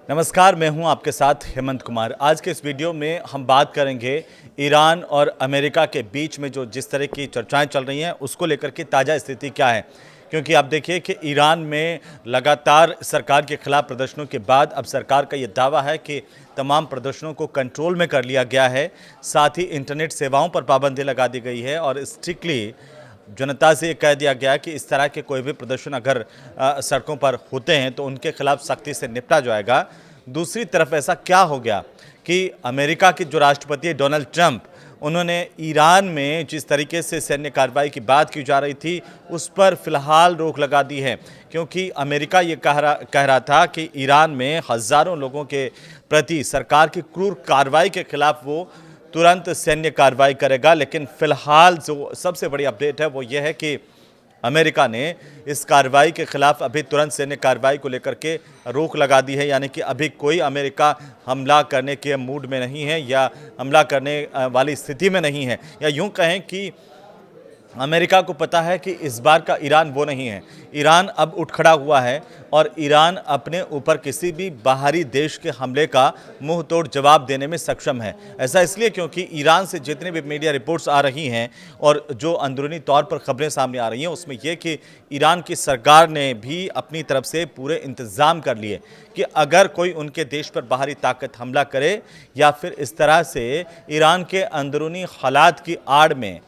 नमस्कार, मैं हूं आपके साथ हेमंत कुमार। आज के इस वीडियो में हम बात करेंगे ईरान और अमेरिका के बीच में जो जिस तरह की चर्चाएं चल रही हैं उसको लेकर के ताज़ा स्थिति क्या है। क्योंकि आप देखिए कि ईरान में लगातार सरकार के खिलाफ प्रदर्शनों के बाद अब सरकार का ये दावा है कि तमाम प्रदर्शनों को कंट्रोल में कर लिया गया है। साथ ही इंटरनेट सेवाओं पर पाबंदी लगा दी गई है और स्ट्रिक्टली जनता से ये कह दिया गया कि इस तरह के कोई भी प्रदर्शन अगर सड़कों पर होते हैं तो उनके खिलाफ सख्ती से निपटा जाएगा। दूसरी तरफ ऐसा क्या हो गया कि अमेरिका के जो राष्ट्रपति डोनाल्ड ट्रंप, उन्होंने ईरान में जिस तरीके से सैन्य कार्रवाई की बात की जा रही थी उस पर फिलहाल रोक लगा दी है। क्योंकि अमेरिका ये कह रहा था कि ईरान में हज़ारों लोगों के प्रति सरकार की क्रूर कार्रवाई के खिलाफ वो तुरंत सैन्य कार्रवाई करेगा। लेकिन फिलहाल जो सबसे बड़ी अपडेट है वो ये है कि अमेरिका ने इस कार्रवाई के खिलाफ अभी तुरंत सैन्य कार्रवाई को लेकर के रोक लगा दी है। यानी कि अभी कोई अमेरिका हमला करने के मूड में नहीं है या हमला करने वाली स्थिति में नहीं है, या यूं कहें कि अमेरिका को पता है कि इस बार का ईरान वो नहीं है। ईरान अब उठ खड़ा हुआ है और ईरान अपने ऊपर किसी भी बाहरी देश के हमले का मुंह तोड़ जवाब देने में सक्षम है। ऐसा इसलिए क्योंकि ईरान से जितने भी मीडिया रिपोर्ट्स आ रही हैं और जो अंदरूनी तौर पर खबरें सामने आ रही हैं उसमें यह कि ईरान की सरकार ने भी अपनी तरफ से पूरे इंतज़ाम कर लिए कि अगर कोई उनके देश पर बाहरी ताकत हमला करे या फिर इस तरह से ईरान के अंदरूनी हालात की आड़ में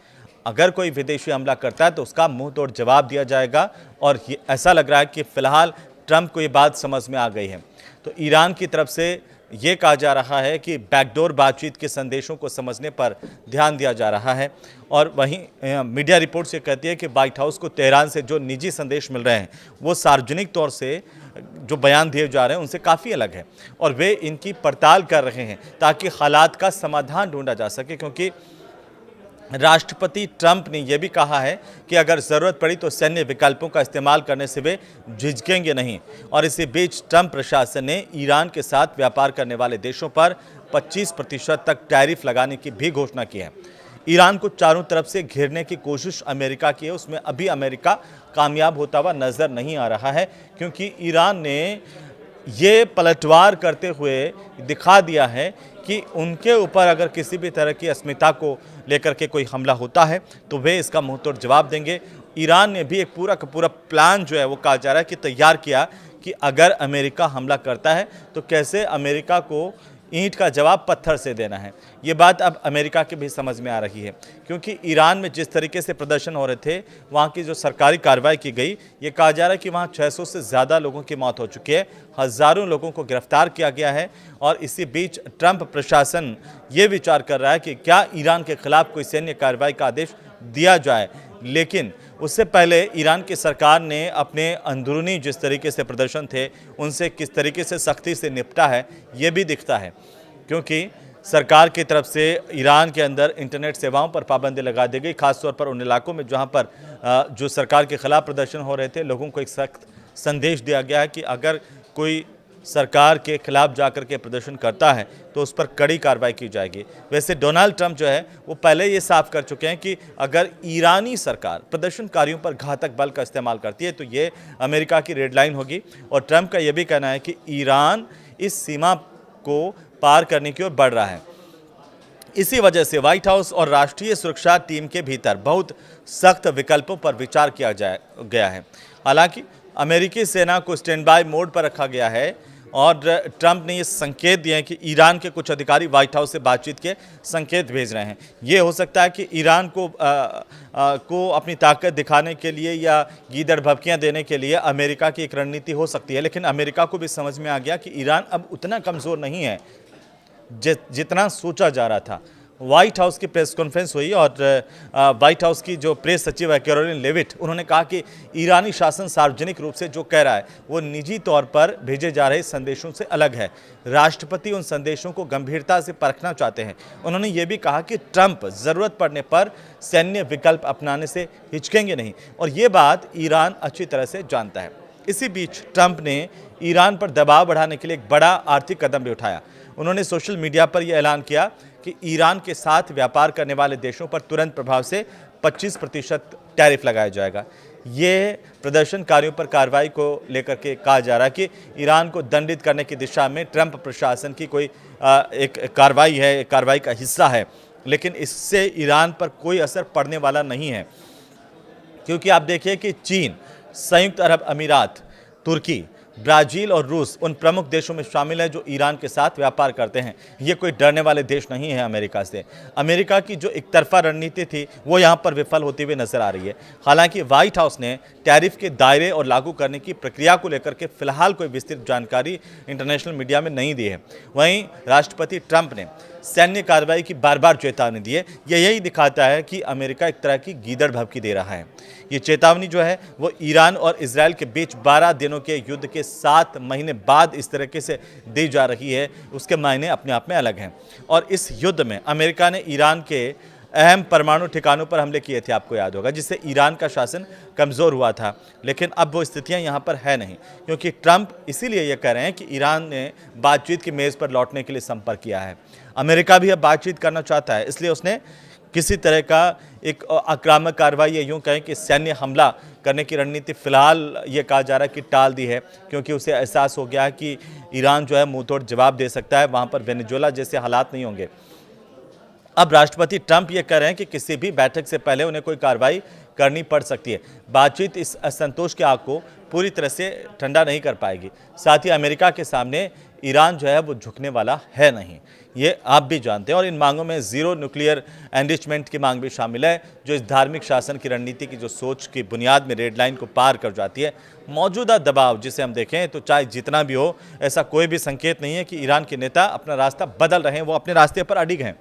अगर कोई विदेशी हमला करता है तो उसका मुंह तोड़ जवाब दिया जाएगा। और ऐसा लग रहा है कि फिलहाल ट्रंप को ये बात समझ में आ गई है। तो ईरान की तरफ से ये कहा जा रहा है कि बैकडोर बातचीत के संदेशों को समझने पर ध्यान दिया जा रहा है। और वहीं मीडिया रिपोर्ट्स ये कहती है कि व्हाइट हाउस को तेहरान से जो निजी संदेश मिल रहे हैं वो सार्वजनिक तौर से जो बयान दिए जा रहे हैं उनसे काफ़ी अलग है और वे इनकी पड़ताल कर रहे हैं ताकि हालात का समाधान ढूंढा जा सके। क्योंकि राष्ट्रपति ट्रंप ने यह भी कहा है कि अगर ज़रूरत पड़ी तो सैन्य विकल्पों का इस्तेमाल करने से वे झिझकेंगे नहीं। और इसी बीच ट्रंप प्रशासन ने ईरान के साथ व्यापार करने वाले देशों पर 25% तक टैरिफ लगाने की भी घोषणा की है। ईरान को चारों तरफ से घेरने की कोशिश अमेरिका की है, उसमें अभी अमेरिका कामयाब होता हुआ नज़र नहीं आ रहा है। क्योंकि ईरान ने ये पलटवार करते हुए दिखा दिया है कि उनके ऊपर अगर किसी भी तरह की अस्मिता को लेकर के कोई हमला होता है तो वे इसका मुंहतोड़ जवाब देंगे। ईरान ने भी एक पूरा का पूरा प्लान जो है वो कहा जा रहा है कि तैयार किया कि अगर अमेरिका हमला करता है तो कैसे अमेरिका को ईंट का जवाब पत्थर से देना है। ये बात अब अमेरिका की भी समझ में आ रही है। क्योंकि ईरान में जिस तरीके से प्रदर्शन हो रहे थे, वहाँ की जो सरकारी कार्रवाई की गई, ये कहा जा रहा है कि वहाँ 600 से ज़्यादा लोगों की मौत हो चुकी है, हज़ारों लोगों को गिरफ्तार किया गया है। और इसी बीच ट्रंप प्रशासन ये विचार कर रहा है कि क्या ईरान के खिलाफ कोई सैन्य कार्रवाई का आदेश दिया जाए। लेकिन उससे पहले ईरान की सरकार ने अपने अंदरूनी जिस तरीके से प्रदर्शन थे उनसे किस तरीके से सख्ती से निपटा है ये भी दिखता है। क्योंकि सरकार की तरफ से ईरान के अंदर इंटरनेट सेवाओं पर पाबंदी लगा दी गई, खासतौर पर उन इलाकों में जहां पर जो सरकार के खिलाफ प्रदर्शन हो रहे थे, लोगों को एक सख्त संदेश दिया गया है कि अगर कोई सरकार के खिलाफ जाकर के प्रदर्शन करता है तो उस पर कड़ी कार्रवाई की जाएगी। वैसे डोनाल्ड ट्रंप जो है वो पहले ये साफ कर चुके हैं कि अगर ईरानी सरकार प्रदर्शनकारियों पर घातक बल का इस्तेमाल करती है तो ये अमेरिका की रेड लाइन होगी। और ट्रंप का ये भी कहना है कि ईरान इस सीमा को पार करने की ओर बढ़ रहा है। इसी वजह से व्हाइट हाउस और राष्ट्रीय सुरक्षा टीम के भीतर बहुत सख्त विकल्पों पर विचार किया गया है। हालांकि अमेरिकी सेना को स्टैंड बाय मोड पर रखा गया है और ट्रंप ने ये संकेत दिए हैं कि ईरान के कुछ अधिकारी व्हाइट हाउस से बातचीत के संकेत भेज रहे हैं। ये हो सकता है कि ईरान को अपनी ताकत दिखाने के लिए या गीदड़ भभकियां देने के लिए अमेरिका की एक रणनीति हो सकती है। लेकिन अमेरिका को भी समझ में आ गया कि ईरान अब उतना कमज़ोर नहीं है जितना सोचा जा रहा था। व्हाइट हाउस की प्रेस कॉन्फ्रेंस हुई और व्हाइट हाउस की जो प्रेस सचिव है कैरोलिन लेविट, उन्होंने कहा कि ईरानी शासन सार्वजनिक रूप से जो कह रहा है वो निजी तौर पर भेजे जा रहे संदेशों से अलग है। राष्ट्रपति उन संदेशों को गंभीरता से परखना चाहते हैं। उन्होंने ये भी कहा कि ट्रंप ज़रूरत पड़ने पर सैन्य विकल्प अपनाने से हिचकेंगे नहीं, और ये बात ईरान अच्छी तरह से जानता है। इसी बीच ट्रंप ने ईरान पर दबाव बढ़ाने के लिए एक बड़ा आर्थिक कदम भी उठाया। उन्होंने सोशल मीडिया पर यह ऐलान किया कि ईरान के साथ व्यापार करने वाले देशों पर तुरंत प्रभाव से 25% टैरिफ लगाया जाएगा। ये प्रदर्शनकारियों पर कार्रवाई को लेकर के कहा जा रहा है कि ईरान को दंडित करने की दिशा में ट्रंप प्रशासन की कोई एक कार्रवाई है, कार्रवाई का हिस्सा है, लेकिन इससे ईरान पर कोई असर पड़ने वाला नहीं है। क्योंकि आप देखिए कि चीन, संयुक्त अरब अमीरात, तुर्की, ब्राज़ील और रूस उन प्रमुख देशों में शामिल है जो ईरान के साथ व्यापार करते हैं। ये कोई डरने वाले देश नहीं है अमेरिका से। अमेरिका की जो एक तरफा रणनीति थी वो यहाँ पर विफल होती हुई नजर आ रही है। हालांकि व्हाइट हाउस ने टैरिफ के दायरे और लागू करने की प्रक्रिया को लेकर के फिलहाल कोई विस्तृत जानकारी इंटरनेशनल मीडिया में नहीं दी है। वहीं राष्ट्रपति ट्रंप ने सैन्य कार्रवाई की बार बार चेतावनी दी है। यही दिखाता है कि अमेरिका एक तरह की गीदड़ भभकी दे रहा है। ये चेतावनी जो है वो ईरान और इजराइल के बीच 12 दिनों के युद्ध के 7 महीने बाद इस तरीके से दी जा रही है, उसके मायने अपने आप में अलग हैं। और इस युद्ध में अमेरिका ने ईरान के अहम परमाणु ठिकानों पर हमले किए थे, आपको याद होगा, जिससे ईरान का शासन कमज़ोर हुआ था। लेकिन अब वो स्थितियां यहाँ पर है नहीं, क्योंकि ट्रंप इसीलिए ये कह रहे हैं कि ईरान ने बातचीत की मेज़ पर लौटने के लिए संपर्क किया है। अमेरिका भी अब बातचीत करना चाहता है, इसलिए उसने किसी तरह का एक आक्रामक कार्रवाई या यूँ कहें कि सैन्य हमला करने की रणनीति फिलहाल ये कहा जा रहा है कि टाल दी है, क्योंकि उसे एहसास हो गया है कि ईरान जो है मुंहतोड़ जवाब दे सकता है, वहाँ पर वेनेजुएला जैसे हालात नहीं होंगे। अब राष्ट्रपति ट्रंप ये कह रहे हैं कि किसी भी बैठक से पहले उन्हें कोई कार्रवाई करनी पड़ सकती है। बातचीत इस असंतोष के आग को पूरी तरह से ठंडा नहीं कर पाएगी। साथ ही अमेरिका के सामने ईरान जो है वो झुकने वाला है नहीं, ये आप भी जानते हैं। और इन मांगों में ज़ीरो न्यूक्लियर एनरिचमेंट की मांग भी शामिल है, जो इस धार्मिक शासन की रणनीति की जो सोच की बुनियाद में रेड लाइन को पार कर जाती है। मौजूदा दबाव जिसे हम देखें तो चाहे जितना भी हो, ऐसा कोई भी संकेत नहीं है कि ईरान के नेता अपना रास्ता बदल रहे हैं, वो अपने रास्ते पर अडिग हैं।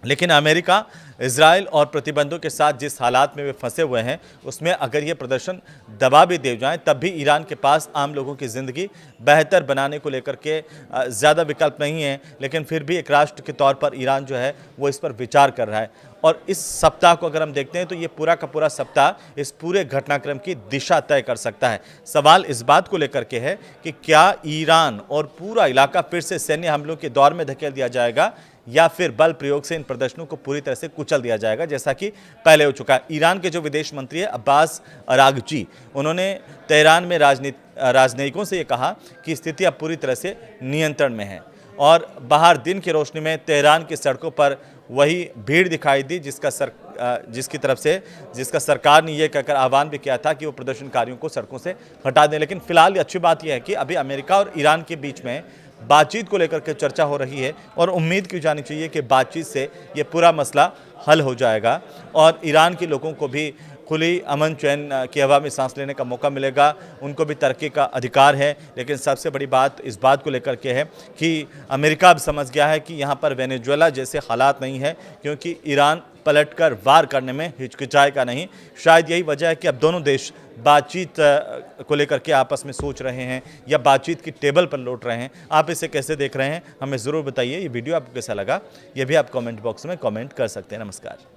लेकिन अमेरिका, इजराइल और प्रतिबंधों के साथ जिस हालात में वे फंसे हुए हैं, उसमें अगर ये प्रदर्शन दबा भी दे जाएं, तब भी ईरान के पास आम लोगों की ज़िंदगी बेहतर बनाने को लेकर के ज़्यादा विकल्प नहीं है। लेकिन फिर भी एक राष्ट्र के तौर पर ईरान जो है वो इस पर विचार कर रहा है। और इस सप्ताह को अगर हम देखते हैं तो ये पूरा का पूरा सप्ताह इस पूरे घटनाक्रम की दिशा तय कर सकता है। सवाल इस बात को लेकर के है कि क्या ईरान और पूरा इलाका फिर से सैन्य हमलों के दौर में धकेल दिया जाएगा, या फिर बल प्रयोग से इन प्रदर्शनों को पूरी तरह से कुचल दिया जाएगा, जैसा कि पहले हो चुका है। ईरान के जो विदेश मंत्री है अब्बास अरागची, उन्होंने तेहरान में राजनयिकों से ये कहा कि स्थिति अब पूरी तरह से नियंत्रण में है। और बाहर दिन की रोशनी में तेहरान की सड़कों पर वही भीड़ दिखाई दी जिसका सरकार ने यह कहकर आह्वान भी किया था कि वो प्रदर्शनकारियों को सड़कों से हटा दें। लेकिन फिलहाल अच्छी बात यह है कि अभी अमेरिका और ईरान के बीच में बातचीत को लेकर के चर्चा हो रही है, और उम्मीद की जानी चाहिए कि बातचीत से ये पूरा मसला हल हो जाएगा और ईरान के लोगों को भी खुली अमन चैन की हवा में सांस लेने का मौका मिलेगा। उनको भी तरक्की का अधिकार है। लेकिन सबसे बड़ी बात इस बात को लेकर के है कि अमेरिका अब समझ गया है कि यहाँ पर वेनेजुएला जैसे हालात नहीं है, क्योंकि ईरान पलटकर वार करने में हिचकिचाएगा नहीं। शायद यही वजह है कि अब दोनों देश बातचीत को लेकर के आपस में सोच रहे हैं या बातचीत की टेबल पर लौट रहे हैं। आप इसे कैसे देख रहे हैं, हमें ज़रूर बताइए। ये वीडियो आपको कैसा लगा, ये भी आप कमेंट बॉक्स में कमेंट कर सकते हैं। नमस्कार।